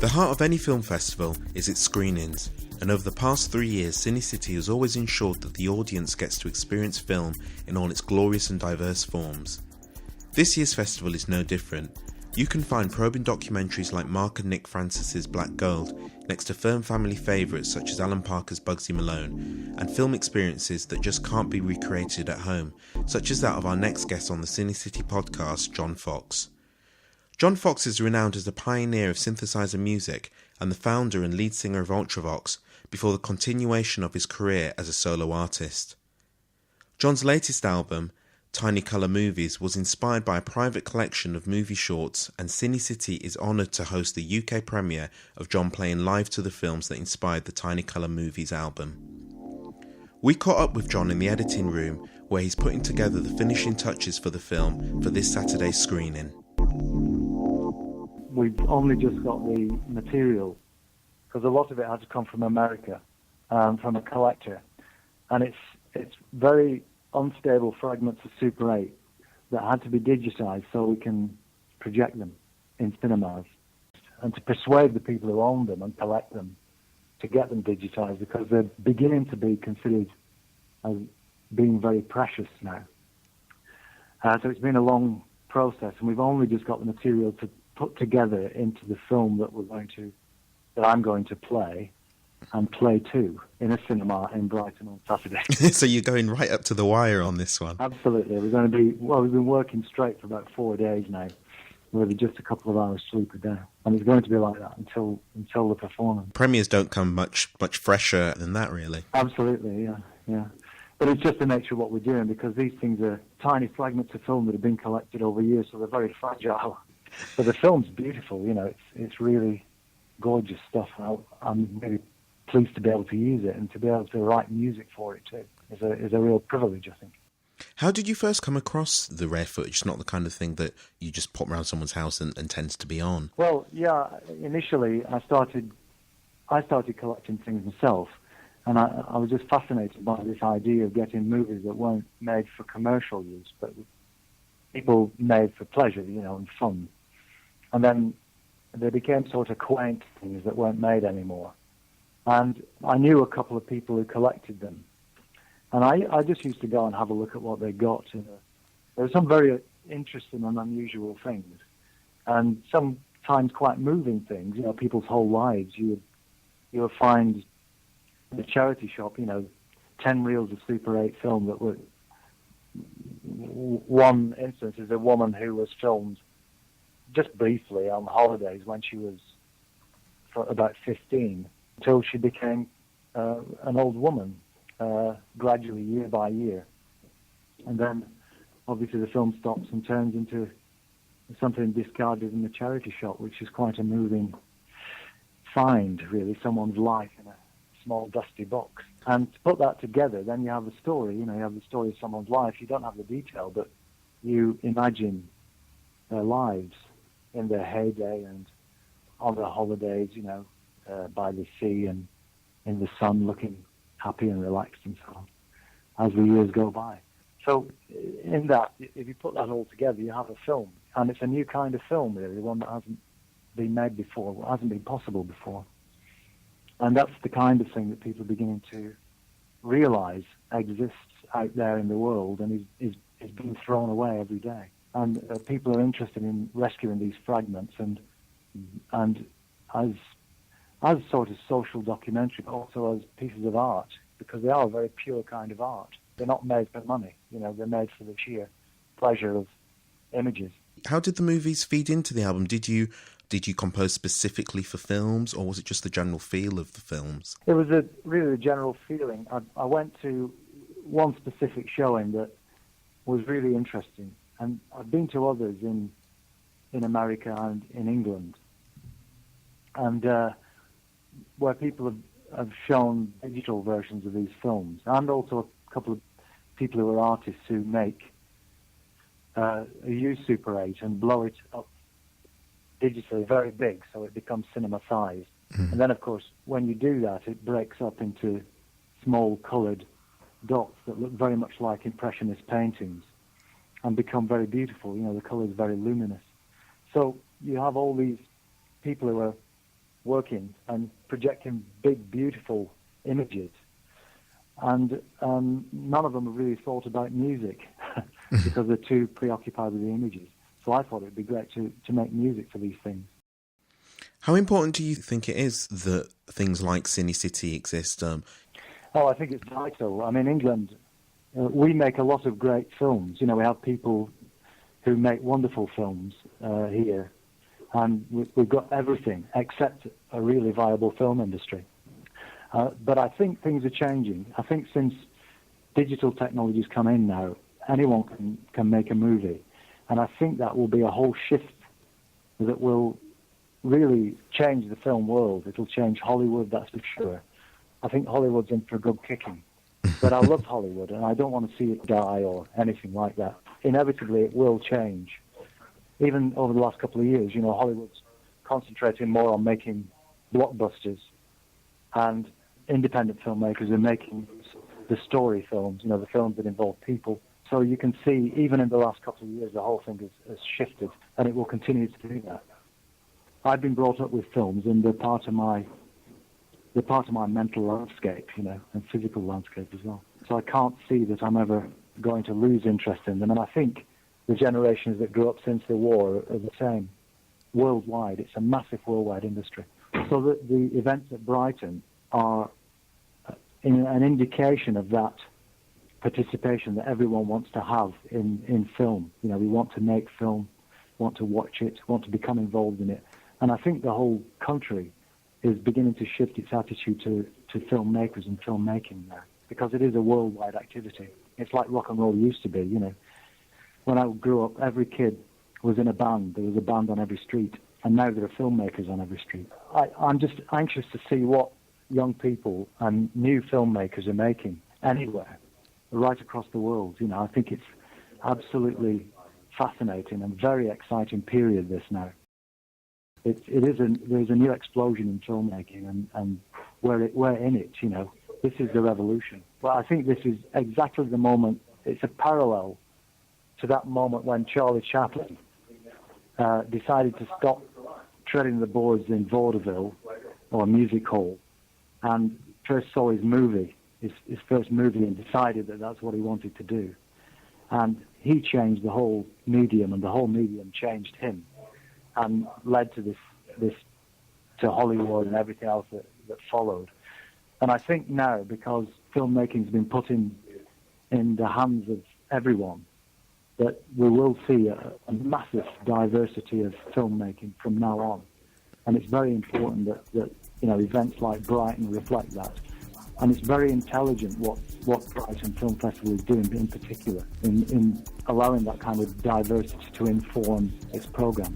The heart of any film festival is its screenings, and over the past 3 years, Cinecity has always ensured that the audience gets to experience film in all its glorious and diverse forms. This year's festival is no different. You can find probing documentaries like Mark and Nick Francis's Black Gold next to firm family favourites such as Alan Parker's Bugsy Malone, and film experiences that just can't be recreated at home, such as that of our next guest on the Cinecity podcast, John Fox. John Fox is renowned as a pioneer of synthesizer music and the founder and lead singer of Ultravox before the continuation of his career as a solo artist. John's latest album, Tiny Colour Movies, was inspired by a private collection of movie shorts, and Cinecity is honoured to host the UK premiere of John playing live to the films that inspired the Tiny Colour Movies album. We caught up with John in the editing room where he's putting together the finishing touches for the film for this Saturday's screening. We've only just got the material because a lot of it had to come from America, from a collector, and it's very unstable fragments of Super 8 that had to be digitized so we can project them in cinemas, and to persuade the people who own them and collect them to get them digitized, because they're beginning to be considered as being very precious now. So it's been a long process, and we've only just got the material to put together into the film that I'm going to play and play to in a cinema in Brighton on Saturday. So you're going right up to the wire on this one. Absolutely. We've been working straight for about 4 days now, with just a couple of hours sleep a day. And it's going to be like that until the performance. Premieres don't come much fresher than that, really. Absolutely, yeah. But it's just the nature of what we're doing, because these things are tiny fragments of film that have been collected over years, so they're very fragile. But the film's beautiful, it's really gorgeous stuff. I'm really pleased to be able to use it, and to be able to write music for it too is a real privilege, I think. How did you first come across the rare footage? It's not the kind of thing that you just pop around someone's house and tends to be on. Well, yeah, initially I started collecting things myself, and I was just fascinated by this idea of getting movies that weren't made for commercial use, but people made for pleasure, and fun. And then they became sort of quaint things that weren't made anymore. And I knew a couple of people who collected them. And I just used to go and have a look at what they got. There were some very interesting and unusual things, and sometimes quite moving things, people's whole lives. You would find in a charity shop, 10 reels of Super 8 film that were... One instance is a woman who was filmed just briefly on holidays when she was about 15, until she became an old woman, gradually, year by year. And then, obviously, the film stops and turns into something discarded in the charity shop, which is quite a moving find, really, someone's life in a small, dusty box. And to put that together, then you have a story, you have the story of someone's life. You don't have the detail, but you imagine their lives in their heyday and on their holidays, by the sea and in the sun, looking happy and relaxed and so on, as the years go by. So in that, if you put that all together, you have a film. And it's a new kind of film, really, one that hasn't been made before, hasn't been possible before. And that's the kind of thing that people are beginning to realize exists out there in the world and is being thrown away every day. And people are interested in rescuing these fragments and as sort of social documentary, but also as pieces of art, because they are a very pure kind of art. They're not made for money, they're made for the sheer pleasure of images. How did the movies feed into the album? Did you compose specifically for films, or was it just the general feel of the films? It was really the general feeling. I went to one specific showing that was really interesting, and I've been to others in America and in England, and where people have shown digital versions of these films, and also a couple of people who are artists who use Super 8 and blow it up digitally very big so it becomes cinema-sized. Mm. And then, of course, when you do that, it breaks up into small coloured dots that look very much like Impressionist paintings and become very beautiful. The colour is very luminous. So you have all these people who are working and projecting big, beautiful images. And none of them have really thought about music because they're too preoccupied with the images. So I thought it would be great to make music for these things. How important do you think it is that things like Cinecity exist? I think it's vital. I mean, England, we make a lot of great films. You know, we have people who make wonderful films here, and we've got everything except a really viable film industry. But I think things are changing. I think since digital technologies come in now, anyone can make a movie. And I think that will be a whole shift that will really change the film world. It'll change Hollywood, that's for sure. I think Hollywood's in for a good kicking. But I love Hollywood, and I don't want to see it die or anything like that. Inevitably, it will change. Even over the last couple of years, you know, Hollywood's concentrating more on making blockbusters, and independent filmmakers are making the story films, you know, the films that involve people. So you can see, even in the last couple of years, the whole thing has shifted, and it will continue to do that. I've been brought up with films, and they're part of my mental landscape, you know, and physical landscape as well. So I can't see that I'm ever going to lose interest in them. And I think the generations that grew up since the war are the same worldwide. It's a massive worldwide industry. So the events at Brighton are an indication of that participation that everyone wants to have in film. You know, we want to make film, want to watch it, want to become involved in it. And I think the whole country is beginning to shift its attitude to filmmakers and filmmaking now, because it is a worldwide activity. It's like rock and roll used to be, you know. When I grew up, every kid was in a band. There was a band on every street, and now there are filmmakers on every street. I'm just anxious to see what young people and new filmmakers are making anywhere, right across the world. You know, I think it's absolutely fascinating and very exciting period, this now. There's a new explosion in filmmaking, and we're in it, you know. This is the revolution. But I think this is exactly the moment, it's a parallel to that moment when Charlie Chaplin decided to stop treading the boards in vaudeville or a music hall, and first saw his movie, his first movie, and decided that that's what he wanted to do. And he changed the whole medium, and the whole medium changed him, and led to this to Hollywood and everything else that followed. And I think now, because filmmaking's been put in the hands of everyone, that we will see a massive diversity of filmmaking from now on. And it's very important that you know, events like Brighton reflect that. And it's very intelligent what Brighton Film Festival is doing in particular, in allowing that kind of diversity to inform its programme.